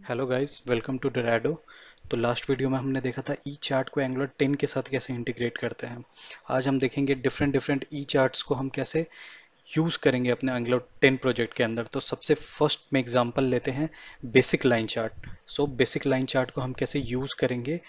Hello guys, welcome to Dorado. तो last video में हमने देखा था ई चार्ट को एंगुलर 10 के साथ कैसे इंटीग्रेट करते हैं। आज हम देखेंगे डिफरेंट डिफरेंट ई चार्ट्स को हम कैसे यूज करेंगे अपने एंगुलर 10 प्रोजेक्ट के अंदर। तो सबसे फर्स्ट में एग्जांपल लेते हैं basic line chart. So basic line chart को हम कैसे यूज करेंगे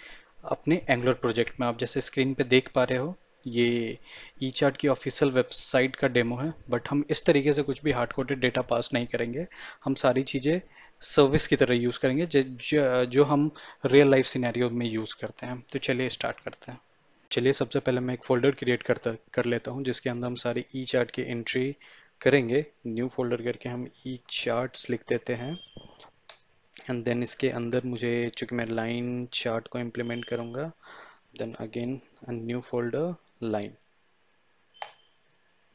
अपने एंगुलर प्रोजेक्ट में। आप जैसे स्क्रीन पे देख पा रहे हो, ये ई चार्ट की ऑफिशियल वेबसाइट का डेमो है, बट हम इस तरीके से कुछ भी हार्ड कोडेड डेटा पास नहीं करेंगे। हम सारी चीज़ें सर्विस की तरह यूज़ करेंगे जो हम रियल लाइफ सिनेरियो में यूज़ करते हैं। तो चलिए स्टार्ट करते हैं। चलिए सबसे पहले मैं एक फोल्डर क्रिएट कर लेता हूँ जिसके अंदर हम सारी ई चार्ट की एंट्री करेंगे। न्यू फोल्डर करके हम ई चार्ट्स लिख देते हैं एंड देन इसके अंदर मुझे, चूंकि मैं लाइन चार्ट को इम्प्लीमेंट करूँगा, then again a new folder line.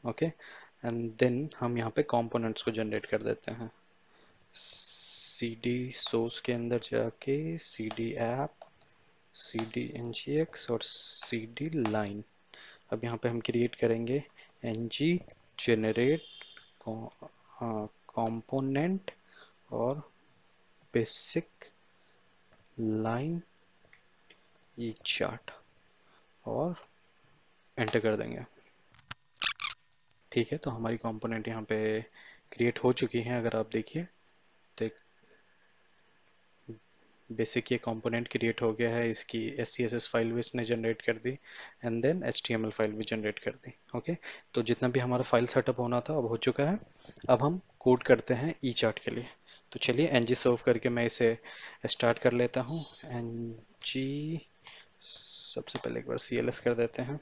Okay, and then हम यहाँ पे कंपोनेंट्स को जनरेट कर देते हैं। सी डी सोर्स के अंदर जाके C D app, C D N G X और सी डी लाइन। अब यहाँ पे हम क्रिएट करेंगे एन जी जेनरेट कंपोनेंट और बेसिक लाइन ई चार्ट और एंटर कर देंगे। ठीक है, तो हमारी कंपोनेंट यहाँ पे क्रिएट हो चुकी है। अगर आप देखिए तो एक बेसिक ये कंपोनेंट क्रिएट हो गया है, इसकी SCSS फाइल भी इसने जनरेट कर दी एंड देन HTML फाइल भी जनरेट कर दी। ओके, तो जितना भी हमारा फाइल सेटअप होना था अब हो चुका है। अब हम कोड करते हैं ई चार्ट के लिए। तो चलिए ng सर्व करके मैं इसे स्टार्ट कर लेता हूँ। ng सबसे पहले एक बार CLS कर देते हैं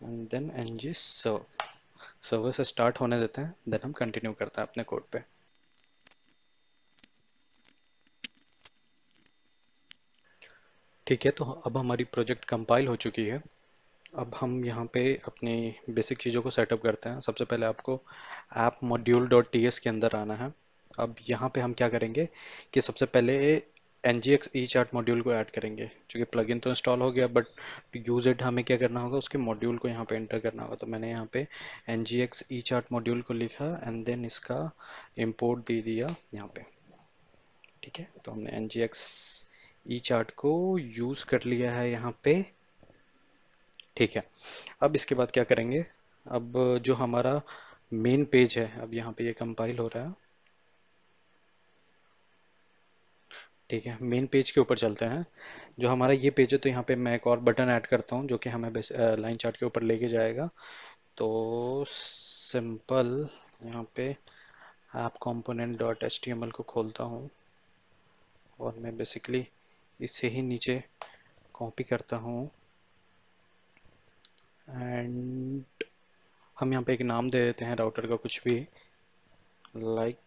and then ng serve. Server से स्टार्ट होने देते हैं, देन हम कंटिन्यू करते हैं अपने कोड पे। ठीक है, तो अब हमारी प्रोजेक्ट कंपाइल हो चुकी है। अब हम यहाँ पे अपनी बेसिक चीज़ों को सेटअप करते हैं। सबसे पहले आपको app module dot T S के अंदर आना है। अब यहाँ पे हम क्या करेंगे कि सबसे पहले NGX ई चार्ट मॉड्यूल को ऐड करेंगे। क्योंकि प्लगइन तो इंस्टॉल हो गया, बट यूज इट हमें क्या करना होगा, उसके मॉड्यूल को यहाँ पे एंटर करना होगा। तो मैंने यहाँ पे NGX ई चार्ट मॉड्यूल को लिखा एंड देन इसका इम्पोर्ट दे दिया यहाँ पे। ठीक है, तो हमने NGX ई चार्ट को यूज कर लिया है यहाँ पे। ठीक है, अब इसके बाद क्या करेंगे, अब जो हमारा मेन पेज है, अब यहाँ पे ये कंपाइल हो रहा है। ठीक है, मेन पेज के ऊपर चलते हैं। जो हमारा ये पेज है, तो यहाँ पे मैं एक और बटन ऐड करता हूँ जो कि हमें लाइन चार्ट के ऊपर लेके जाएगा। तो सिंपल यहाँ पे ऐप कंपोनेंट डॉट HTML को खोलता हूँ और मैं बेसिकली इसे ही नीचे कॉपी करता हूँ एंड हम यहाँ पे एक नाम दे देते हैं राउटर का, कुछ भी, like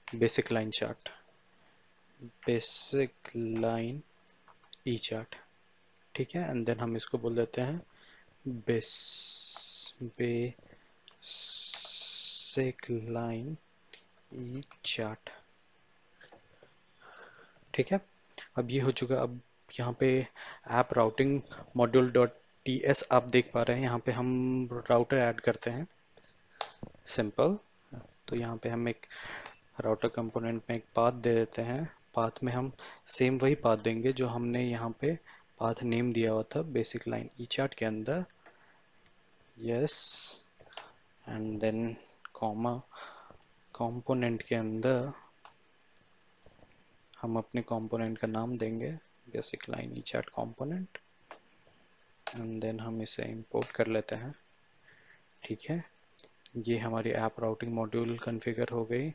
basic line chart, basic line E chart. ठीक है, एंड देन हम इसको बोल देते हैं base basic line E chart. ठीक है, अब ये हो चुका। अब यहाँ पे app routing module dot T S आप देख पा रहे हैं, यहाँ पे हम राउटर ऐड करते हैं। सिंपल, तो यहाँ पे हम एक राउटर कंपोनेंट में एक पाथ दे देते हैं। पाथ में हम सेम वही पाथ देंगे जो हमने यहाँ पे पाथ नेम दिया हुआ था बेसिक लाइन ई चार्ट के अंदर। Yes, and then comma component के अंदर हम अपने कंपोनेंट का नाम देंगे basic line E chart component and then हम इसे इंपोर्ट कर लेते हैं। ठीक है, ये हमारी ऐप राउटिंग मॉड्यूल कॉन्फ़िगर हो गई।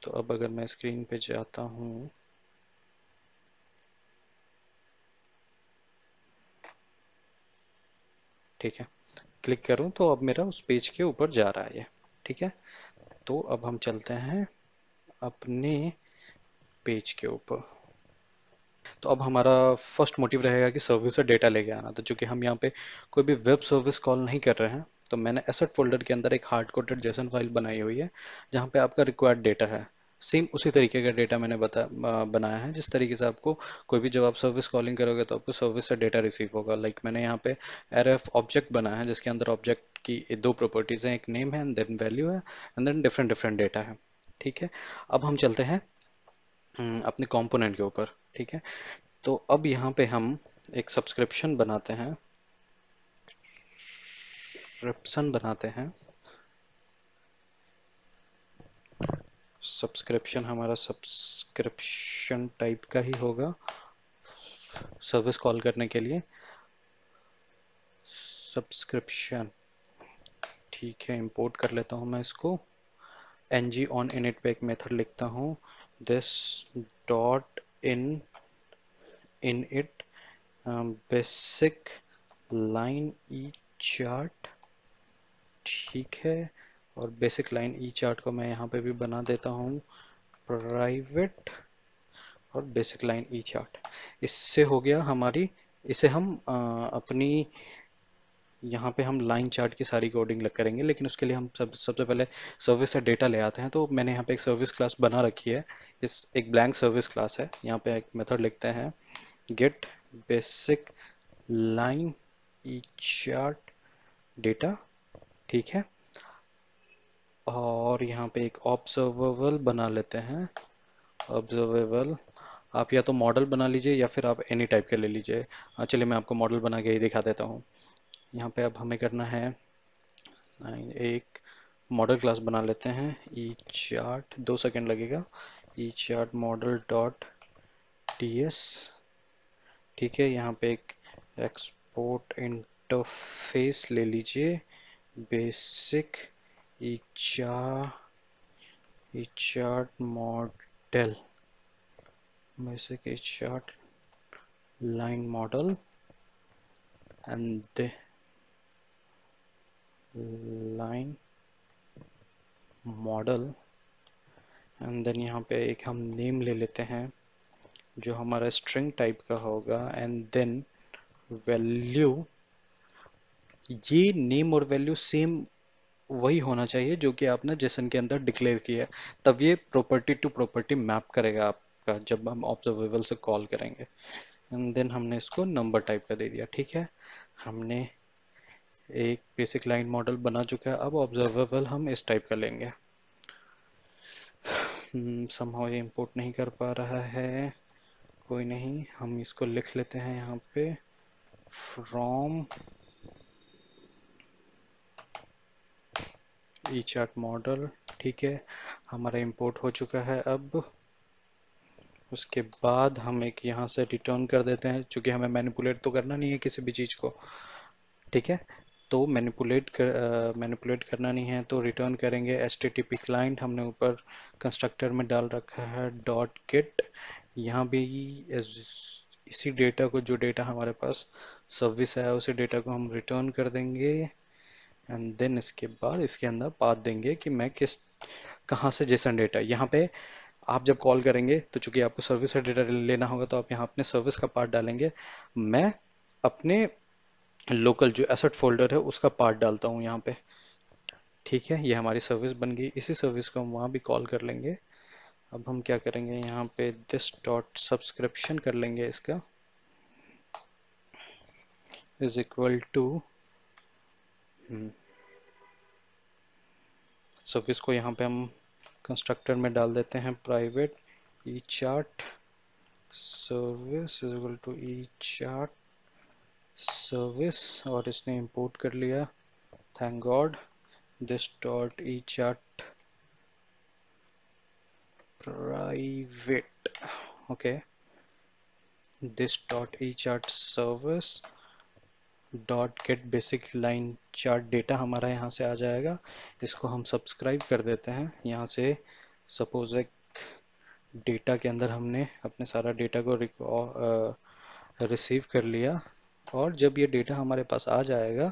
तो अब अगर मैं स्क्रीन पे जाता हूँ, ठीक है, क्लिक करूँ तो अब मेरा उस पेज के ऊपर जा रहा है ये। ठीक है, तो अब हम चलते हैं अपने पेज के ऊपर। तो अब हमारा फर्स्ट मोटिव रहेगा कि सर्विस से डेटा लेके आना। तो चूंकि हम यहाँ पे कोई भी वेब सर्विस कॉल नहीं कर रहे हैं, तो मैंने एसेट फोल्डर के अंदर एक हार्ड कोडेड जेसन फाइल बनाई हुई है जहाँ पे आपका रिक्वायर्ड डेटा है। सेम उसी तरीके का डेटा मैंने बनाया है जिस तरीके से आपको कोई भी, जब आप सर्विस कॉलिंग करोगे तो आपको सर्विस से डेटा रिसीव होगा। लाइक मैंने यहाँ पे RF ऑब्जेक्ट बनाया है जिसके अंदर ऑब्जेक्ट की दो प्रॉपर्टीज हैं, एक नेम है एंड देन वैल्यू है and then different different data है। ठीक है, अब हम चलते हैं अपने कंपोनेंट के ऊपर। ठीक है, तो अब यहाँ पे हम एक सब्सक्रिप्शन बनाते हैं, सब्सक्रिप्शन बनाते हैं। सब्सक्रिप्शन हमारा सब्सक्रिप्शन टाइप का ही होगा सर्विस कॉल करने के लिए। सब्सक्रिप्शन, ठीक है, इंपोर्ट कर लेता हूँ मैं इसको। ng on init पे एक मेथड लिखता हूँ, this dot in it basic line e chart। ठीक है, और बेसिक लाइन ई चार्ट को मैं यहाँ पे भी बना देता हूँ प्राइवेट, और बेसिक लाइन ई चार्ट। इससे हो गया हमारी, इसे हम अपनी यहाँ पे हम लाइन चार्ट की सारी कोडिंग लग करेंगे, लेकिन उसके लिए हम सबसे पहले सर्विस से डेटा ले आते हैं। तो मैंने यहाँ पे एक सर्विस क्लास बना रखी है, इस एक ब्लैंक सर्विस क्लास है। यहाँ पे एक मेथड लिखते हैं gate basic line E chart data. ठीक है, और यहाँ पे एक ऑब्जर्वेबल बना लेते हैं। ऑब्जर्वेबल, आप या तो मॉडल बना लीजिए या फिर आप एनी टाइप के ले लीजिए। चलिए मैं आपको मॉडल बना के ही दिखा देता हूँ। यहाँ पे अब हमें करना है एक मॉडल क्लास बना लेते हैं ई चार्ट, 2 सेकंड लगेगा। E chart model dot TS. ठीक है, यहाँ पे एक एक्सपोर्ट इंटरफेस ले लीजिए, basic E chart model, basic E chart line model and the line model. And then यहाँ पे एक हम नेम ले लेते हैं जो हमारा स्ट्रिंग टाइप का होगा, एंड देन वैल्यू। ये नेम और वैल्यू सेम वही होना चाहिए जो कि आपने जेसन के अंदर डिक्लेयर किया है, तब ये प्रॉपर्टी टू प्रॉपर्टी मैप करेगा आपका जब हम ऑब्जर्वेबल से कॉल करेंगे। एंड देन हमने इसको नंबर टाइप का दे दिया। ठीक है, हमने एक बेसिक लाइन मॉडल बना चुका है। अब ऑब्जर्वेबल हम इस टाइप का लेंगे। समहाउ ये इंपोर्ट नहीं कर पा रहा है, कोई नहीं, हम इसको लिख लेते हैं यहाँ पे फ्रॉम ई चार्ट मॉडल। ठीक है, हमारा इंपोर्ट हो चुका है। अब उसके बाद हम एक यहाँ से रिटर्न कर देते हैं, क्योंकि हमें मैनिपुलेट तो करना नहीं है किसी भी चीज़ को। ठीक है, तो मैनिपुलेट करना नहीं है, तो रिटर्न करेंगे HTTP क्लाइंट। हमने ऊपर कंस्ट्रक्टर में डाल रखा है डॉट गेट। यहाँ भी इसी डेटा को, जो डेटा हमारे पास सर्विस है, उसी डेटा को हम रिटर्न कर देंगे। एंड देन इसके बाद इसके अंदर पाथ देंगे कि मैं किस, कहाँ से जेसन डेटा। यहाँ पे आप जब कॉल करेंगे तो चूंकि आपको सर्विस का डेटा लेना होगा, तो आप यहाँ अपने सर्विस का पार्ट डालेंगे। मैं अपने लोकल जो एसेट फोल्डर है उसका पार्ट डालता हूँ यहाँ पे। ठीक है, ये हमारी सर्विस बन गई। इसी सर्विस को हम वहाँ भी कॉल कर लेंगे। अब हम क्या करेंगे, यहाँ पे दिस डॉट सब्सक्रिप्शन कर लेंगे, इसका इज इक्वल टू सर्विस को यहाँ पे हम कंस्ट्रक्टर में डाल देते हैं private E chart service is equal to E chart service, और इसने इंपोर्ट कर लिया, thank God. This dot E chart private, okay, this dot E chart service dot get basic line chart data हमारा यहाँ से आ जाएगा। इसको हम सब्सक्राइब कर देते हैं यहाँ से। सपोज एक डेटा के अंदर हमने अपने सारा डेटा को रिसीव कर लिया, और जब ये डेटा हमारे पास आ जाएगा,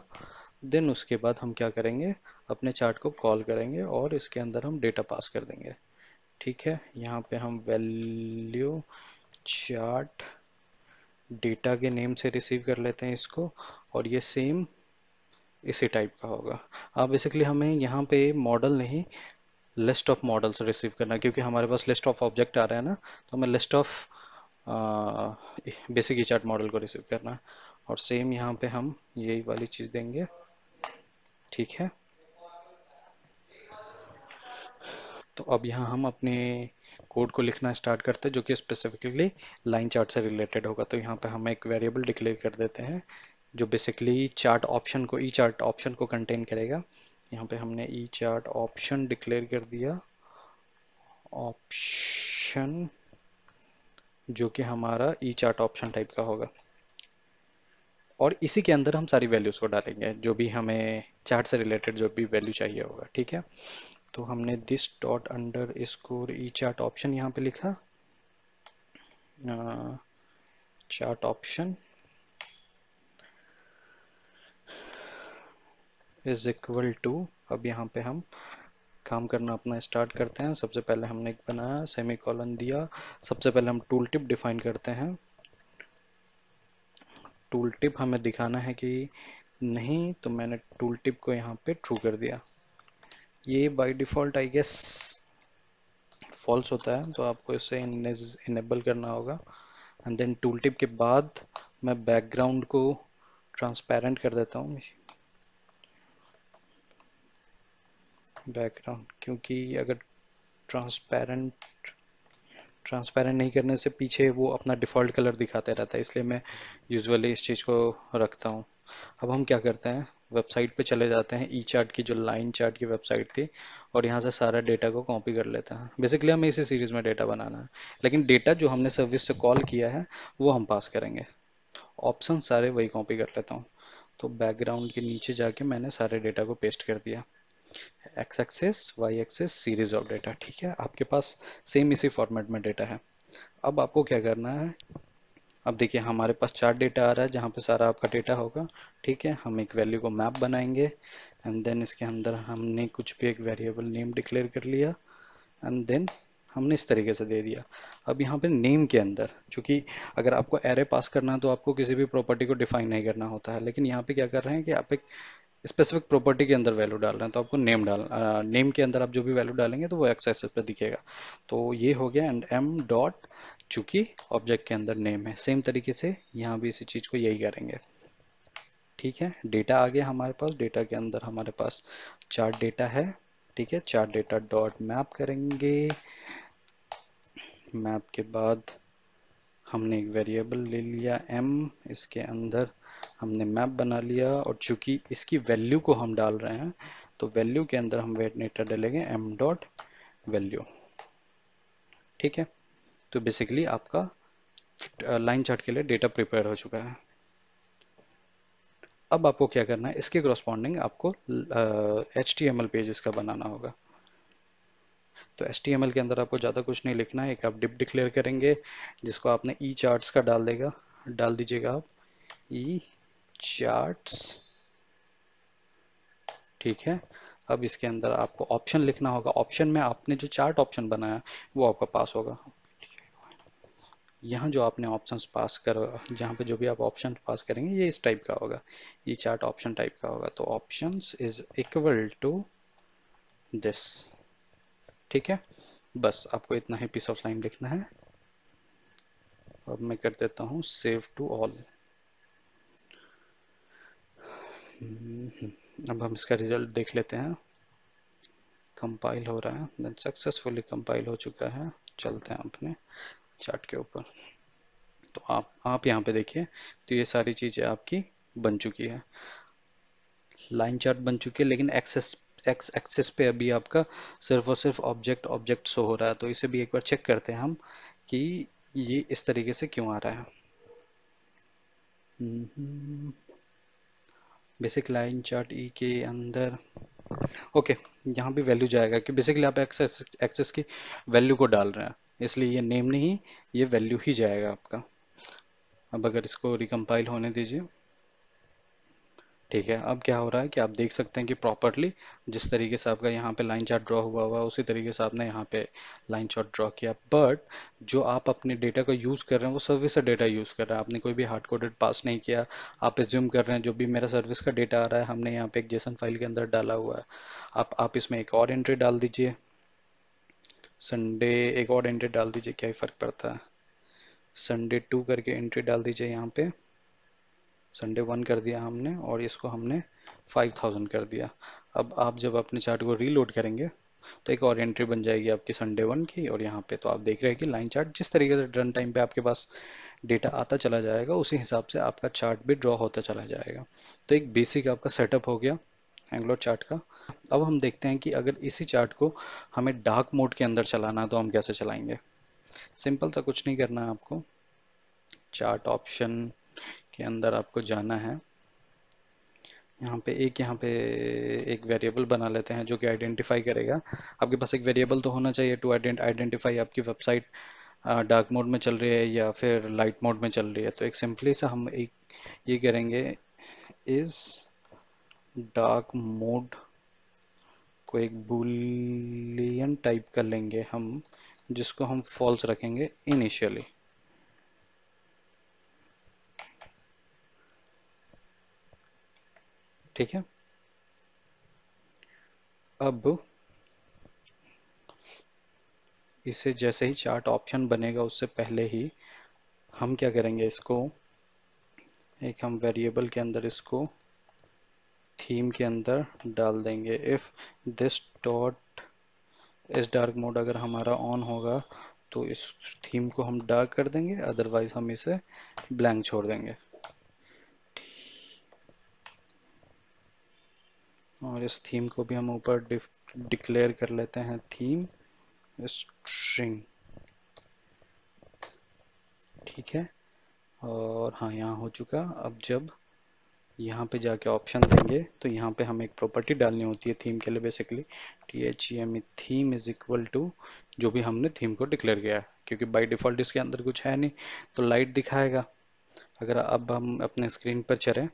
देन उसके बाद हम क्या करेंगे, अपने चार्ट को कॉल करेंगे और इसके अंदर हम डेटा पास कर देंगे। ठीक है, यहाँ पे हम वैल्यू चार्ट डेटा के नेम से रिसीव कर लेते हैं इसको, और ये सेम इसी टाइप का होगा। अब बेसिकली हमें यहाँ पे मॉडल नहीं, लिस्ट ऑफ मॉडल्स रिसीव करना है, क्योंकि हमारे पास लिस्ट ऑफ ऑब्जेक्ट आ रहा है ना, तो हमें list of basic E chart model को रिसीव करना है। और सेम यहाँ पे हम यही वाली चीज़ देंगे। ठीक है, तो अब यहाँ हम अपने कोड को लिखना स्टार्ट करते हैं जो कि स्पेसिफिकली लाइन चार्ट से रिलेटेड होगा। तो यहाँ पे हम एक वेरिएबल डिक्लेयर कर देते हैं जो बेसिकली चार्ट ऑप्शन को ई चार्ट ऑप्शन को कंटेन करेगा। यहाँ पे हमने ई चार्ट ऑप्शन डिक्लेयर कर दिया, ऑप्शन जो कि हमारा ई चार्ट ऑप्शन टाइप का होगा, और इसी के अंदर हम सारी वैल्यूज को डालेंगे जो भी हमें चार्ट से रिलेटेड जो भी वैल्यू चाहिए होगा। ठीक है, तो हमने this dot underscore E chart option यहाँ पे लिखा, chart option is equal to, अब यहाँ पे हम काम करना अपना स्टार्ट करते हैं। सबसे पहले हमने एक बनाया, सेमी कॉलन दिया। सबसे पहले हम टूल टिप डिफाइन करते हैं। टूल टिप हमें दिखाना है कि नहीं, तो मैंने टूल टिप को यहाँ पे ट्रू कर दिया। ये by default I guess false होता है, तो आपको इसे इनेबल करना होगा। एंड देन टूल टिप के बाद मैं बैकग्राउंड को ट्रांसपेरेंट कर देता हूँ, बैकग्राउंड, क्योंकि अगर ट्रांसपेरेंट ट्रांसपेरेंट नहीं करने से पीछे वो अपना डिफ़ॉल्ट कलर दिखाते रहता है, इसलिए मैं यूजुअली इस चीज़ को रखता हूँ। अब हम क्या करते हैं, वेबसाइट पे चले जाते हैं, ई चार्ट की जो लाइन चार्ट की वेबसाइट थी, और यहाँ से सारा डेटा को कॉपी कर लेते हैं। बेसिकली हमें इसी सीरीज़ में डेटा बनाना है, लेकिन डेटा जो हमने सर्विस से कॉल किया है वो हम पास करेंगे। ऑप्शन सारे वही कॉपी कर लेता हूँ। तो बैकग्राउंड के नीचे जाके मैंने सारे डेटा को पेस्ट कर दिया। X axis Y axis series of data, ठीक है, आपके पास सेम इसी फॉर्मेट में डेटा है। अब आपको क्या करना है, अब देखिए हमारे पास चार डेटा आ रहा है जहाँ पे सारा आपका डेटा होगा। ठीक है, हम एक वैल्यू को मैप बनाएंगे, एंड देन इसके अंदर हमने कुछ भी एक वेरिएबल नेम डिक्लेयर कर लिया, एंड देन हमने इस तरीके से दे दिया। अब यहाँ पे नेम के अंदर, चूंकि अगर आपको एरे पास करना है तो आपको किसी भी प्रॉपर्टी को डिफाइन नहीं करना होता है, लेकिन यहाँ पे क्या कर रहे हैं कि आप एक स्पेसिफिक प्रॉपर्टी के अंदर वैल्यू डाल रहे हैं, तो आपको नेम के अंदर आप जो भी वैल्यू डालेंगे तो वो एक्स एक्सिस पे दिखेगा। तो ये हो गया, एंड एम डॉट, चूंकि ऑब्जेक्ट के अंदर नेम है, सेम तरीके से यहाँ भी इसी चीज को यही करेंगे। ठीक है, डेटा आ गया हमारे पास, डेटा के अंदर हमारे पास चार्ट डेटा है। ठीक है, चार्ट डेटा डॉट मैप करेंगे। मैप के बाद हमने एक वेरिएबल ले लिया m, इसके अंदर हमने मैप बना लिया, और चूंकि इसकी वैल्यू को हम डाल रहे हैं तो वैल्यू के अंदर हम वेरिएटर डालेंगे m डॉट वैल्यू। ठीक है, तो बेसिकली आपका लाइन चार्ट के लिए डेटा प्रिपेयर हो चुका है। अब आपको क्या करना है, इसके क्रॉसपॉन्डिंग आपको HTML पेज इसका बनाना होगा। तो HTML के अंदर आपको ज़्यादा कुछ नहीं लिखना है, एक आप डिप डिक्लेयर करेंगे जिसको आपने ई चार्ट्स का डाल दीजिएगा आप, ई चार्ट्स। ठीक है, अब इसके अंदर आपको ऑप्शन लिखना होगा, ऑप्शन में आपने जो चार्ट ऑप्शन बनाया वो आपका पास होगा। यहाँ जो आपने ऑप्शंस पास कर, जहाँ पे जो भी आप ऑप्शन पास करेंगे ये इस टाइप का होगा, ये चार्ट ऑप्शन टाइप का होगा। तो options is equal to this. ठीक है, बस आपको इतना ही पीस ऑफ लाइन लिखना है। अब मैं कर देता हूँ सेव टू ऑल। अब हम इसका रिजल्ट देख लेते हैं। कंपाइल हो रहा है, देन सक्सेसफुली कंपाइल हो चुका है। चलते हैं अपने चार्ट के ऊपर। तो आप यहाँ पे देखिए, तो ये सारी चीज़ें आपकी बन चुकी है, लाइन चार्ट बन चुकी है, लेकिन एक्स एक्सिस पे अभी आपका सिर्फ और सिर्फ ऑब्जेक्ट शो हो रहा है। तो इसे भी एक बार चेक करते हैं हम कि ये इस तरीके से क्यों आ रहा है। बेसिक लाइन चार्ट ई के अंदर, ओके, यहाँ भी वैल्यू जाएगा कि बेसिकली आप एक्सेस एक्सेस की वैल्यू को डाल रहे हैं, इसलिए ये नेम नहीं, ये वैल्यू ही जाएगा आपका। अब अगर इसको रिकम्पाइल होने दीजिए। ठीक है, अब क्या हो रहा है कि आप देख सकते हैं कि प्रॉपरली जिस तरीके से आपका यहाँ पे लाइन चार्ट ड्रॉ हुआ हुआ उसी तरीके से आपने यहाँ पे लाइन चार्ट ड्रॉ किया, बट जो आप अपने डेटा को यूज़ कर रहे हैं वो सर्विस से डेटा यूज़ कर रहे हैं, आपने कोई भी हार्ड कोडेड पास नहीं किया। आप एज्यूम कर रहे हैं जो भी मेरा सर्विस का डेटा आ रहा है हमने यहाँ पे एक जेसन फाइल के अंदर डाला हुआ है। आप इसमें एक और एंट्री डाल दीजिए, संडे एक और एंट्री डाल दीजिए, क्या ही फ़र्क पड़ता है, संडे 2 करके एंट्री डाल दीजिए यहाँ पे। संडे 1 कर दिया हमने, और इसको हमने 5000 कर दिया। अब आप जब अपने चार्ट को रीलोड करेंगे तो एक और एंट्री बन जाएगी आपकी संडे वन की, और यहाँ पे तो आप देख रहे हैं कि लाइन चार्ट जिस तरीके से रन टाइम पे आपके पास डेटा आता चला जाएगा उसी हिसाब से आपका चार्ट भी ड्रॉ होता चला जाएगा। तो एक बेसिक आपका सेटअप हो गया एंगुलर चार्ट का। अब हम देखते हैं कि अगर इसी चार्ट को हमें डार्क मोड के अंदर चलाना है तो हम कैसे चलाएंगे। सिंपल सा कुछ नहीं करना है आपको, चार्ट ऑप्शन के अंदर आपको जाना है। यहाँ पे एक वेरिएबल बना लेते हैं जो कि आइडेंटिफाई करेगा। आपके पास एक वेरिएबल तो होना चाहिए टू आइडेंटिफाई आपकी वेबसाइट डार्क मोड में चल रही है या फिर लाइट मोड में चल रही है। तो एक सिंपली सा हम एक ये करेंगे, इज डार्क मोड को एक बुलियन टाइप कर लेंगे हम, जिसको हम फॉल्स रखेंगे इनिशियली। ठीक है। अब इसे जैसे ही चार्ट ऑप्शन बनेगा उससे पहले ही हम क्या करेंगे, इसको एक हम वेरिएबल के अंदर इसको थीम के अंदर डाल देंगे। इफ दिस डॉट इस डार्क मोड अगर हमारा ऑन होगा तो इस थीम को हम डार्क कर देंगे, अदरवाइज हम इसे ब्लैंक छोड़ देंगे। और इस थीम को भी हम ऊपर डिक्लेयर कर लेते हैं, थीम स्ट्रिंग। ठीक है। और हाँ, यहाँ हो चुका। अब जब यहाँ पे जाके ऑप्शन देंगे तो यहाँ पे हमें एक प्रॉपर्टी डालनी होती है थीम के लिए basically, THEME theme is equal to जो भी हमने थीम को डिक्लेयर किया है, क्योंकि बाय डिफ़ॉल्ट इसके अंदर कुछ है नहीं तो लाइट दिखाएगा। अगर अब हम अपने स्क्रीन पर चलें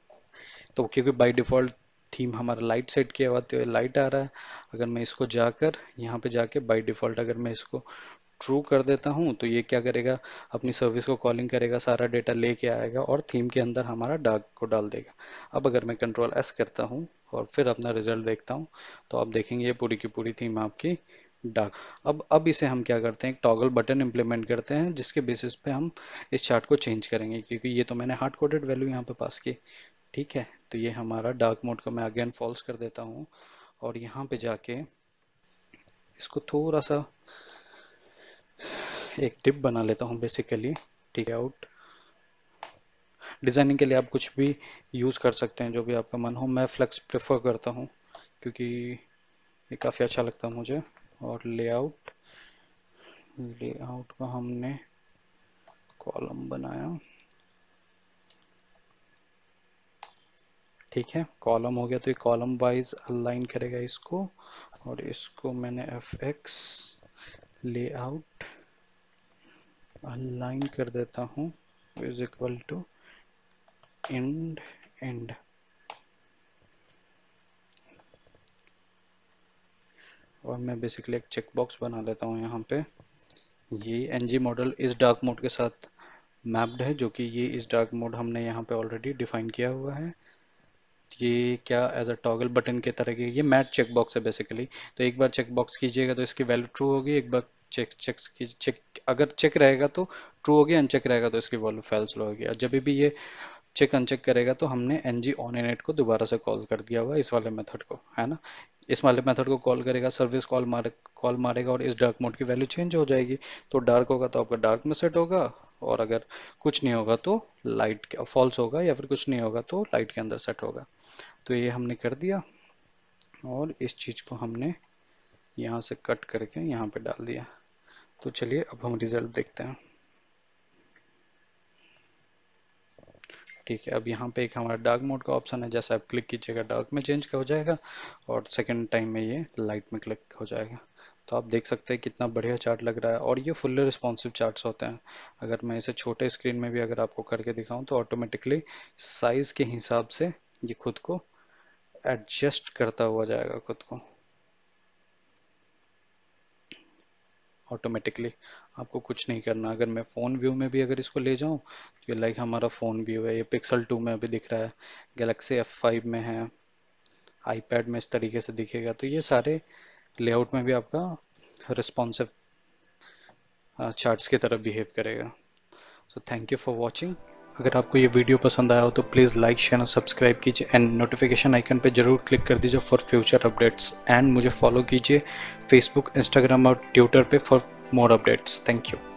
तो क्योंकि बाय डिफ़ॉल्ट थीम हमारा लाइट सेट किया हुआ तो लाइट आ रहा है। अगर मैं इसको जाकर यहाँ पे जाके बाय डिफ़ॉल्ट अगर मैं इसको ट्रू कर देता हूँ तो ये क्या करेगा, अपनी सर्विस को कॉलिंग करेगा, सारा डेटा लेके आएगा और थीम के अंदर हमारा डार्क को डाल देगा। अब अगर मैं कंट्रोल एस करता हूँ और फिर अपना रिजल्ट देखता हूँ तो आप देखेंगे ये पूरी की पूरी थीम आपकी डार्क। अब इसे हम क्या करते हैं, एक टॉगल बटन इम्प्लीमेंट करते हैं जिसके बेसिस पे हम इस चार्ट को चेंज करेंगे, क्योंकि ये तो मैंने हार्ड कोडेड वैल्यू यहाँ पे पास की। ठीक है। तो ये हमारा डार्क मोड को मैं अगेन फॉल्स कर देता हूँ और यहाँ पे जाके इसको थोड़ा सा एक टिप बना लेता हूँ बेसिकली। ठीक है। आउट डिज़ाइनिंग के लिए आप कुछ भी यूज़ कर सकते हैं जो भी आपका मन हो। मैं फ्लेक्स प्रेफर करता हूँ क्योंकि ये काफ़ी अच्छा लगता है मुझे। और लेआउट लेआउट का हमने कॉलम बनाया। ठीक है, कॉलम हो गया तो ये कॉलम वाइज अलाइन करेगा इसको। और इसको मैंने FX लेआउट अलाइन कर देता हूँ is equal to and and. और मैं बेसिकली एक चेक बॉक्स बना लेता हूँ यहाँ पे। ये NG मॉडल इस डार्क मोड के साथ मैप्ड है, जो कि ये इस डार्क मोड हमने यहाँ पे ऑलरेडी डिफाइन किया हुआ है। ये क्या एज अ टॉगल बटन के तरह की ये मैट चेक बॉक्स है बेसिकली। तो एक बार चेक बॉक्स कीजिएगा तो इसकी वैल्यू ट्रू होगी, एक बार चेक चेक की चेक अगर चेक रहेगा तो ट्रू होगी, अनचेक रहेगा तो इसकी वैल्यू फॉल्स होगी। और जब भी ये चेक अनचेक करेगा तो हमने NG ऑन इनइट को दोबारा से कॉल कर दिया हुआ है, इस वाले मेथड को, है ना। इस वाले मेथड को कॉल करेगा, सर्विस कॉल मारेगा और इस डार्क मोड की वैल्यू चेंज हो जाएगी। तो डार्क होगा तो आपका डार्क में सेट होगा, और अगर कुछ नहीं होगा तो लाइट फॉल्स होगा, या फिर कुछ नहीं होगा तो लाइट के अंदर सेट होगा। तो ये हमने कर दिया और इस चीज़ को हमने यहाँ से कट करके यहाँ पे डाल दिया। तो चलिए अब हम रिजल्ट देखते हैं। ठीक है, अब यहाँ पे एक हमारा डार्क मोड का ऑप्शन है, जैसे आप क्लिक कीजिएगा डार्क में चेंज हो जाएगा और सेकंड टाइम में ये लाइट में क्लिक हो जाएगा। तो आप देख सकते हैं कितना बढ़िया चार्ट लग रहा है, और ये फुल्ली रिस्पॉन्सिव चार्ट्स होते हैं। अगर मैं इसे छोटे स्क्रीन में भी अगर आपको करके दिखाऊं तो ऑटोमेटिकली साइज के हिसाब से ये खुद को एडजस्ट करता हुआ जाएगा खुद को ऑटोमेटिकली। आपको कुछ नहीं करना। अगर मैं फ़ोन व्यू में भी अगर इसको ले जाऊं तो ये लाइक हमारा फ़ोन व्यू है, ये पिक्सल 2 में अभी दिख रहा है, गैलेक्सी F5 में है, आईपैड में इस तरीके से दिखेगा। तो ये सारे लेआउट में भी आपका रिस्पॉन्सिव चार्ट्स की तरह बिहेव करेगा। So thank you for watching. अगर आपको ये वीडियो पसंद आया हो तो प्लीज़ लाइक शेयर और सब्सक्राइब कीजिए एंड नोटिफिकेशन आइकन पे जरूर क्लिक कर दीजिए फॉर फ्यूचर अपडेट्स एंड मुझे फॉलो कीजिए फेसबुक, इंस्टाग्राम और ट्विटर पे for more updates. Thank you.